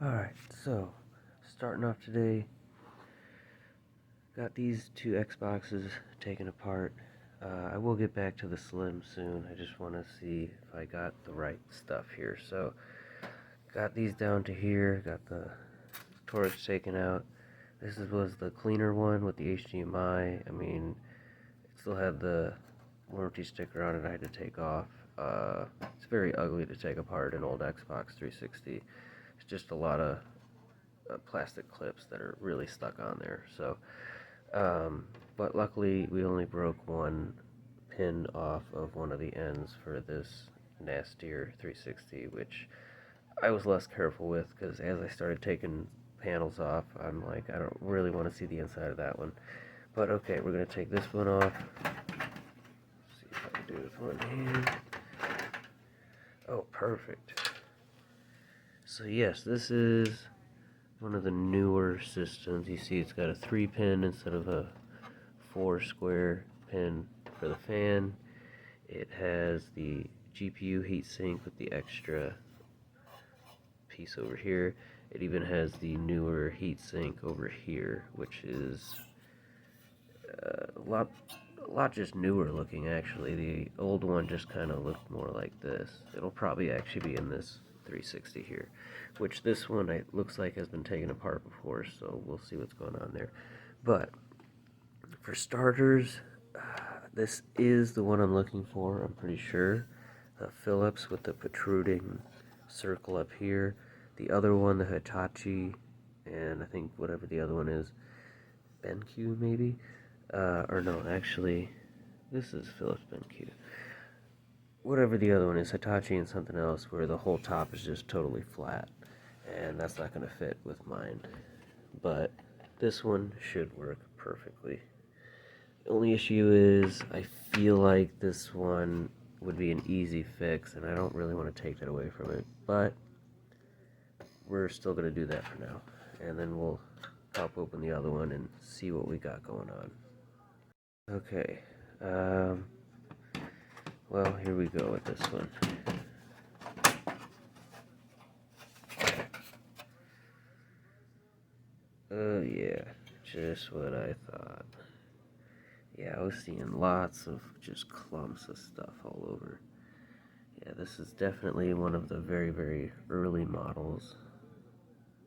Alright, so starting off today, got these two Xboxes taken apart. I will get back to the Slim soon. I just want to see if I got the right stuff here. So, got these down to here, got the torch taken out. This was the cleaner one with the HDMI. I mean, it still had the warranty sticker on it I had to take off. It's very ugly to take apart an old Xbox 360. It's just a lot of plastic clips that are really stuck on there. So, but luckily we only broke one pin off of one of the ends for this nastier 360, which I was less careful with because as I started taking panels off, I'm like, I don't really want to see the inside of that one. But okay, we're going to take this one off. See if I can do it with one hand. Oh, perfect. So yes, this is one of the newer systems. You see it's got a 3-pin instead of a 4 square pin for the fan. It has the GPU heatsink with the extra piece over here. It even has the newer heatsink over here, which is a lot just newer looking actually. The old one just kind of looked more like this. It'll probably actually be in this 360 here, which this one it looks like has been taken apart before, so we'll see what's going on there. But for starters, this is the one I'm looking for, I'm pretty sure. Philips with the protruding circle up here. The other one, the Hitachi, and I think whatever the other one is, BenQ maybe? Or no, actually, this is Philips BenQ. Whatever the other one is, Hitachi and something else, where the whole top is just totally flat. And that's not going to fit with mine. But this one should work perfectly. The only issue is I feel like this one would be an easy fix, and I don't really want to take that away from it. But we're still going to do that for now. And then we'll pop open the other one and see what we got going on. Okay. Well, here we go with this one. Oh yeah, just what I thought. Yeah, I was seeing lots of just clumps of stuff all over. Yeah, this is definitely one of the very, very early models.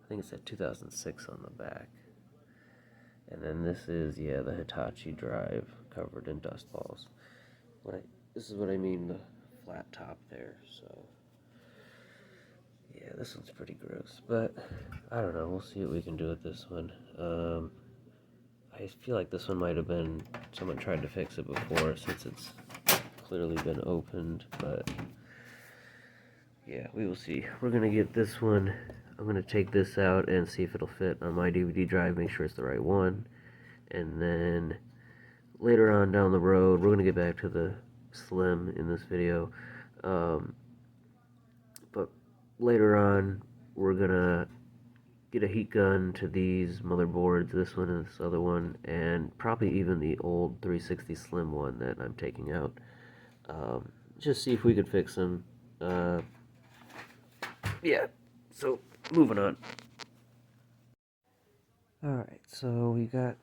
I think it said 2006 on the back. And then this is, yeah, the Hitachi drive covered in dust balls. This is what I mean, the flat top there, so. Yeah, this one's pretty gross, but I don't know, we'll see what we can do with this one. I feel like this one might have been, someone tried to fix it before since it's clearly been opened, but yeah, we will see. We're going to get this one, I'm going to take this out and see if it'll fit on my DVD drive, make sure it's the right one, and then later on down the road, we're going to get back to the Slim in this video, but later on, we're going to get a heat gun to these motherboards, this one and this other one, and probably even the old 360 Slim one that I'm taking out. Just see if we could fix them. Yeah, so moving on. Alright, so we got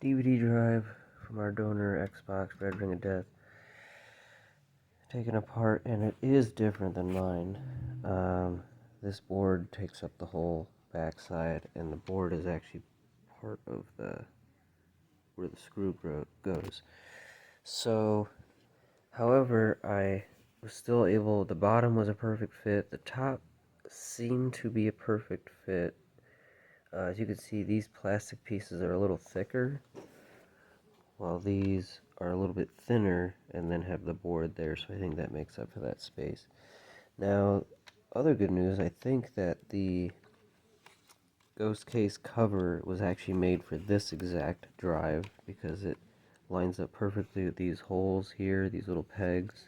DVD drive from our donor Xbox Red Ring of Death taken apart, and it is different than mine. This board takes up the whole backside, and the board is actually part of where the screw goes. So, however, I was still able, the bottom was a perfect fit, the top seemed to be a perfect fit. As you can see, these plastic pieces are a little thicker, while these are a little bit thinner and then have the board there, so I think that makes up for that space. Now, other good news, I think that the ghost case cover was actually made for this exact drive because it lines up perfectly with these holes here, these little pegs,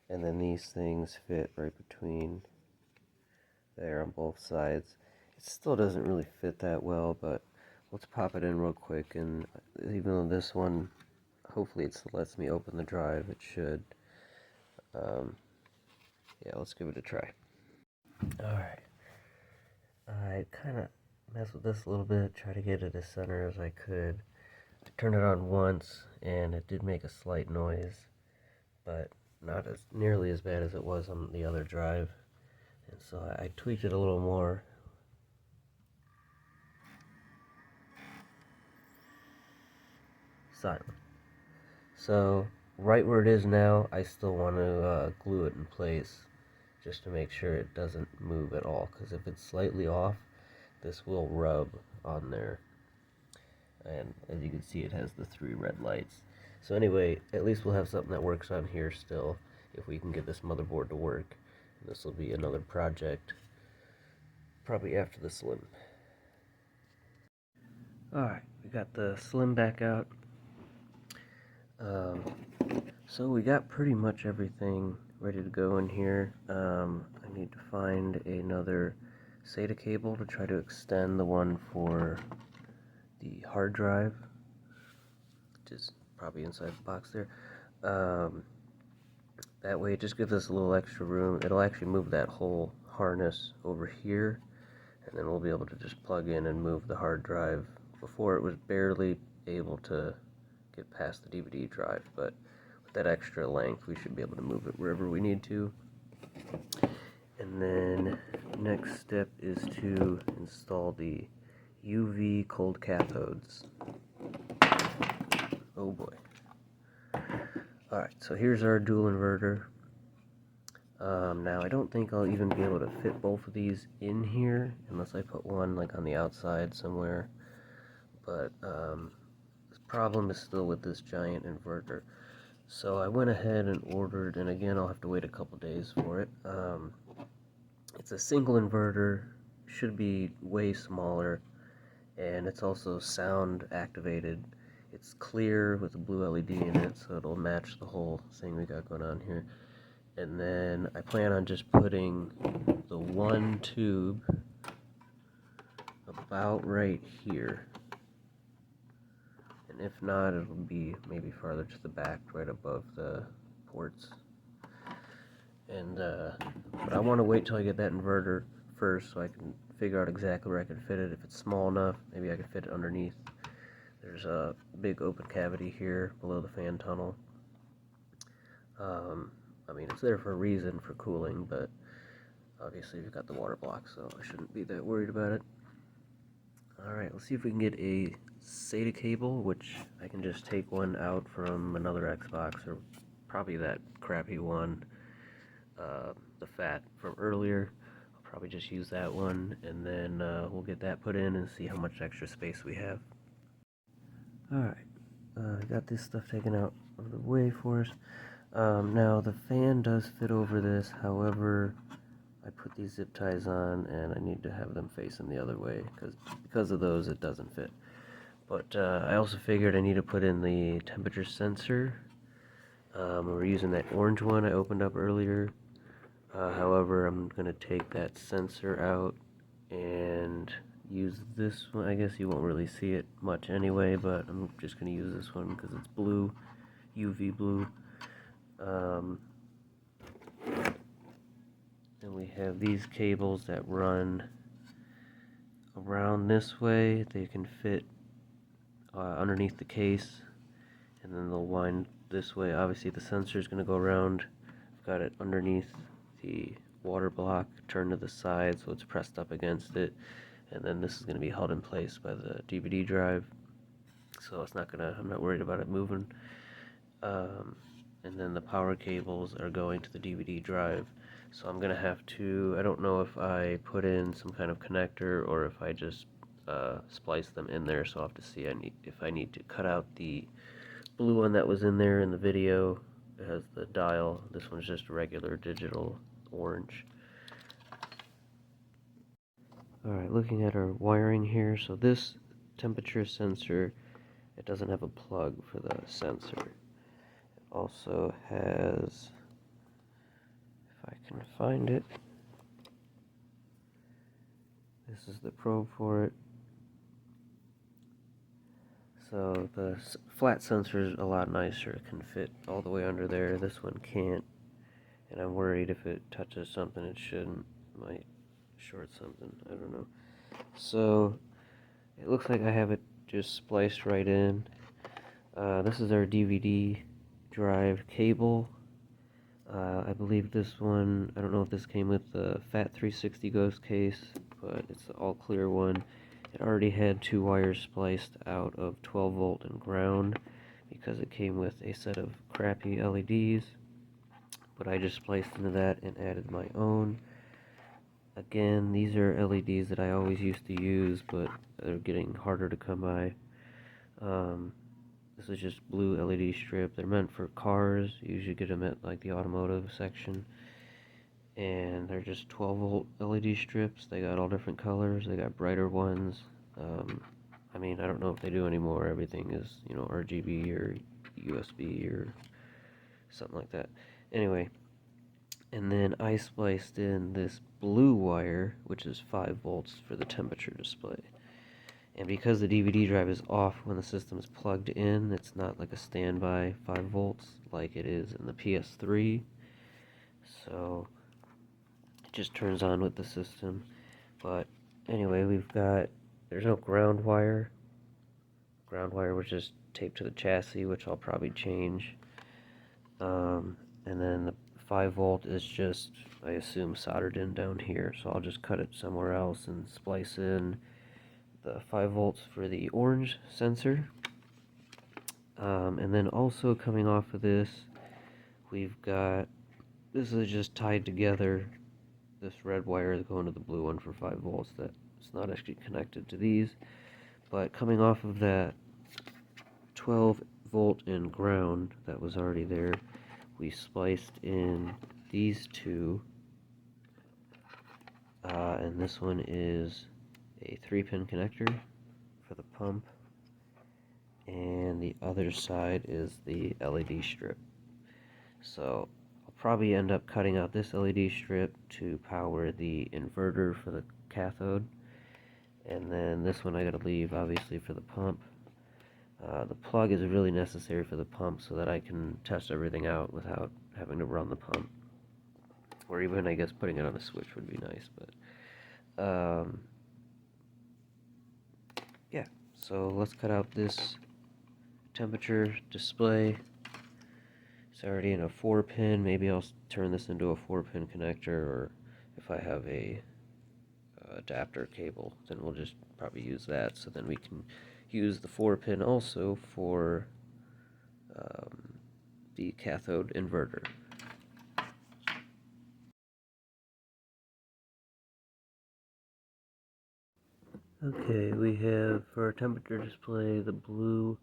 and then these things fit right between there on both sides. It still doesn't really fit that well, but let's pop it in real quick, and even though this one, hopefully it lets me open the drive, it should. Yeah, let's give it a try. Alright. I kind of messed with this a little bit, try to get it as center as I could. I turned it on once, and it did make a slight noise, but not as nearly as bad as it was on the other drive. And so I tweaked it a little more. Silent. So right where it is now, I still want to glue it in place just to make sure it doesn't move at all, because if it's slightly off, this will rub on there. And as you can see, it has the 3 red lights. So anyway, at least we'll have something that works on here still, if we can get this motherboard to work. And this will be another project, probably after the Slim. Alright, we got the Slim back out. So we got pretty much everything ready to go in here. I need to find another SATA cable to try to extend the one for the hard drive, which is probably inside the box there. That way it just gives us a little extra room. It'll actually move that whole harness over here, and then we'll be able to just plug in and move the hard drive. Before, it was barely able to get past the DVD drive, but with that extra length we should be able to move it wherever we need to. And then next step is to install the UV cold cathodes. Oh boy. Alright, so here's our dual inverter. Now I don't think I'll even be able to fit both of these in here unless I put one like on the outside somewhere. But the problem is still with this giant inverter. So I went ahead and ordered, and again I'll have to wait a couple days for it. It's a single inverter, should be way smaller, and it's also sound activated. It's clear with a blue LED in it, so it'll match the whole thing we got going on here. And then I plan on just putting the one tube about right here. And if not, it'll be maybe farther to the back, right above the ports. And but I want to wait till I get that inverter first, so I can figure out exactly where I can fit it. If it's small enough, maybe I can fit it underneath. There's a big open cavity here below the fan tunnel. I mean, it's there for a reason, for cooling, but obviously we've got the water block, so I shouldn't be that worried about it. Alright, let's see if we can get a SATA cable, which I can just take one out from another Xbox, or probably that crappy one, the fat from earlier. I'll probably just use that one, and then we'll get that put in and see how much extra space we have. Alright, I got this stuff taken out of the way for us. Now the fan does fit over this, however, I put these zip ties on and I need to have them facing the other way because of those it doesn't fit. But I also figured I need to put in the temperature sensor. We're using that orange one I opened up earlier. However, I'm going to take that sensor out and use this one. I guess you won't really see it much anyway, but I'm just going to use this one because it's blue, UV blue. Then we have these cables that run around this way. They can fit underneath the case, and then they'll wind this way. Obviously the sensor is going to go around. I've got it underneath the water block, turned to the side so it's pressed up against it, and then this is going to be held in place by the DVD drive, so it's not gonna, I'm not worried about it moving. And then the power cables are going to the DVD drive, so I'm gonna have to, I don't know if I put in some kind of connector or if I just splice them in there, so I'll have to see if I need to cut out the blue one that was in there in the video. It has the dial. This one's just a regular digital orange. Alright, looking at our wiring here, so this temperature sensor, it doesn't have a plug for the sensor. It also has, if I can find it, this is the probe for it. So the flat sensor is a lot nicer, it can fit all the way under there. This one can't, and I'm worried if it touches something it shouldn't, it might short something, I don't know. So it looks like I have it just spliced right in. This is our DVD drive cable. I believe this one, I don't know if this came with the Fat 360 Ghost case, but it's the all clear one. It already had 2 wires spliced out of 12 volt and ground because it came with a set of crappy LEDs, but I just spliced into that and added my own. Again, these are LEDs that I always used to use, but they're getting harder to come by. This is just blue LED strip. They're meant for cars. You usually get them at like the automotive section. And they're just 12 volt LED strips. They got all different colors. They got brighter ones. I mean, I don't know if they do anymore. Everything is, you know, RGB or USB or something like that. Anyway, and then I spliced in this blue wire, which is 5 volts for the temperature display. And because the DVD drive is off when the system is plugged in, it's not like a standby 5 volts like it is in the PS3. So it just turns on with the system. But anyway, there's no ground wire. Ground wire was just taped to the chassis, which I'll probably change. And then the 5 volt is just, I assume, soldered in down here. So I'll just cut it somewhere else and splice in the 5 volts for the orange sensor. And then also coming off of this, this is just tied together. This red wire is going to the blue one for 5 volts. That it's not actually connected to these. But coming off of that 12 volt and ground that was already there, we spliced in these two. And this one is a 3-pin connector for the pump, and the other side is the LED strip. So I'll probably end up cutting out this LED strip to power the inverter for the cathode, and then this one I gotta leave obviously for the pump. The plug is really necessary for the pump so that I can test everything out without having to run the pump, or even I guess putting it on a switch would be nice, but yeah, so let's cut out this temperature display. It's already in a 4-pin. Maybe I'll turn this into a 4-pin connector, or if I have a adapter cable, then we'll just probably use that. So then we can use the 4-pin also for the cathode inverter. Okay, we have for our temperature display, the blue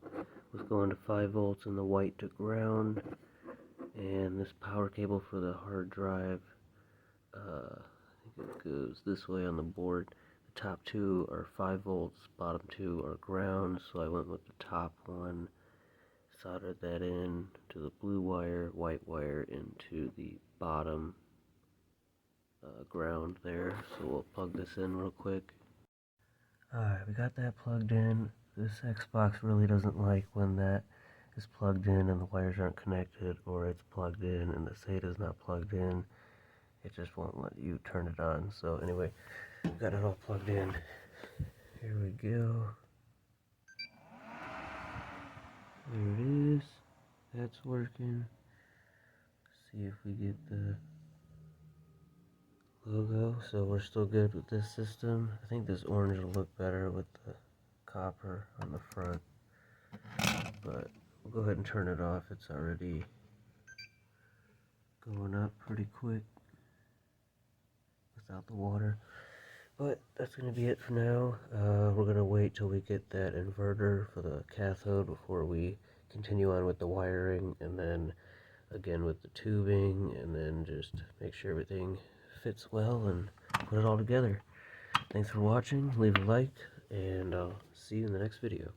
was going to 5 volts and the white to ground. And this power cable for the hard drive, I think it goes this way on the board. The top 2 are 5 volts, bottom 2 are ground, so I went with the top one, soldered that in to the blue wire, white wire into the bottom ground there. So we'll plug this in real quick. Alright, we got that plugged in. This Xbox really doesn't like when that is plugged in and the wires aren't connected, or it's plugged in and the SATA is not plugged in. It just won't let you turn it on. So anyway, got it all plugged in. Here we go. There it is. That's working. See if we get the logo. So we're still good with this system. I think this orange will look better with the copper on the front. But we'll go ahead and turn it off. It's already going up pretty quick without the water. But that's going to be it for now. We're going to wait till we get that inverter for the cathode before we continue on with the wiring, and then again with the tubing, and then just make sure everything fits well and put it all together. Thanks for watching. Leave a like, and I'll see you in the next video.